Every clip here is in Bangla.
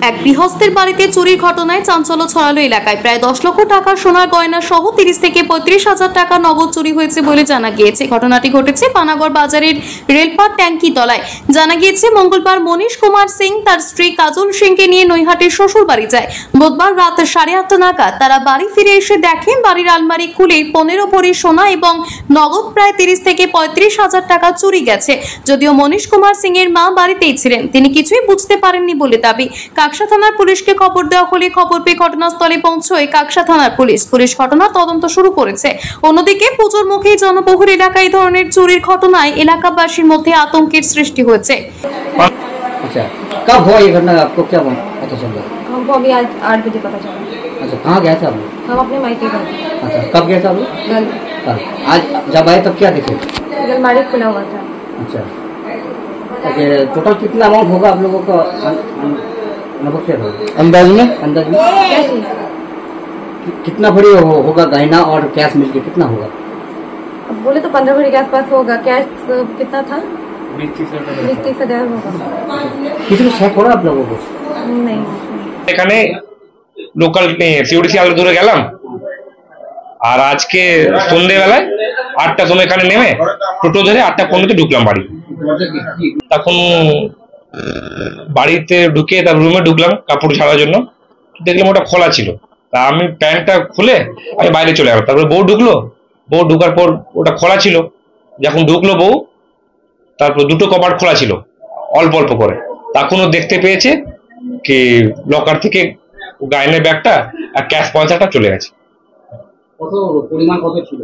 এক গৃহস্থের বাড়িতে চুরির ঘটনায় চাঞ্চল্য ছড়ালো এলাকায়। প্রায় 10 লক্ষ টাকা সোনার গয়না সহ 30 থেকে 35,000 টাকা নগদ চুরি হয়েছে বলে জানা গিয়েছে। ঘটনাটি ঘটেছে পানাগড় বাজারের রেলপাট ট্যাঙ্কি তলায়। জানা গিয়েছে মঙ্গলবার মনীশ কুমার সিং তার স্ত্রী কাজল সিংকে নিয়ে নৈহাটির শ্বশুর বাড়ি যায়। বুধবার রাত 8:30 নাগাদ তারা বাড়ি ফিরে এসে দেখেন বাড়ির আলমারি খুলে 15 ভরি সোনা এবং নগদ প্রায় 30 থেকে 35,000 টাকা চুরি গেছে। যদিও মনীশ কুমার সিং এর মা বাড়িতেই ছিলেন, তিনি কিছুই বুঝতে পারেননি বলে দাবি। কাকসা থানার পুলিশকে খবর দেওয়া হলে খবর পেয়ে ঘটনাস্থলে পৌঁছয় কাকসা থানার পুলিশ ঘটনার তদন্ত শুরু করেছে। অন্যদিকে পুজোর মুখে জনবহুল এলাকায় এই ধরনের চুরির ঘটনায় এলাকাবাসীর মধ্যে আতঙ্কের সৃষ্টি হয়েছে। अच्छा, कब हुआ ये घटना? आपको क्या पता चला? हमको अभी आज 8 बजे पता चला। अच्छा, कहाँ गया था आप? हम अपने मायके गए। अच्छा, कब गया था आप? कल। आज जब आए तब क्या देखे? अलमारी खुला हुआ था। अच्छा, ओके। टोटल कितना अमाउंट होगा आप लोगों का अंदाज में? कितना भरी होगा गहना और कैश मिलके कितना होगा? अब बोले तो 15 भरी के आसपास होगा। कैश कितना था? 20-30 हजार होगा। किसी को शक हो रहा आप लोगों को? नहीं। এখানে লোকাল সিউডিসি আলো দূরে গেলাম, আর আজকে সন্ধ্যেবেলায় 8টার সময় এখানে নেমে টোটো ধরে 8:15 ঢুকলাম বাড়ি। তখন বাড়িতে ঢুকে তার রুমে ঢুকলাম কাপড় ছাড়ার জন্য, দেখলাম ওটা খোলা ছিল। তা আমি প্যান্টটা খুলে আমি বাইরে চলে গেলাম। তারপরে বউ ঢুকলো, বউ ঢুকার পর ওটা খোলা ছিল। যখন ঢুকলো বউ, তারপর দুটো কপাট খোলা ছিল অল্প অল্প করে। তখনও দেখতে পেয়েছে কি লকার থেকে গায়নের ব্যাগটা আর ক্যাশ পয়সাটা চলে গেছে। কত পরিমাণ কত ছিল?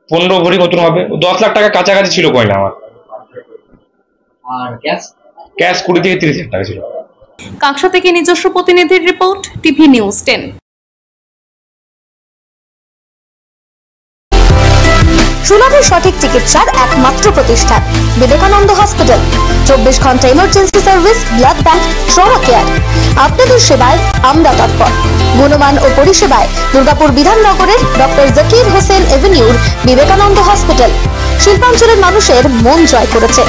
15 ভরি মতন হবে, 10 লাখ টাকা কাছাকাছি ছিল গয়না আমার। আর ক্যাশ 20 থেকে 30 হাজার টাকা ছিল। কাকসা থেকে নিজস্ব প্রতিনিধির রিপোর্ট, টিভি নিউজ 10। সুলভের সঠিক চিকিৎসার একমাত্র প্রতিষ্ঠান বিবেকানন্দ হসপিটাল। 24 ঘন্টা emergency service, blood bank, trauma care. আপনাদের সেবায় আমরা তৎপর। গুণমান ও পরিষেবায় দুর্গাপুর বিধাননগরের ডক্টর জাকির হোসেন এভিনিউর বিবেকানন্দ হসপিটাল শিল্পাঞ্চলের মানুষের মন জয় করেছে।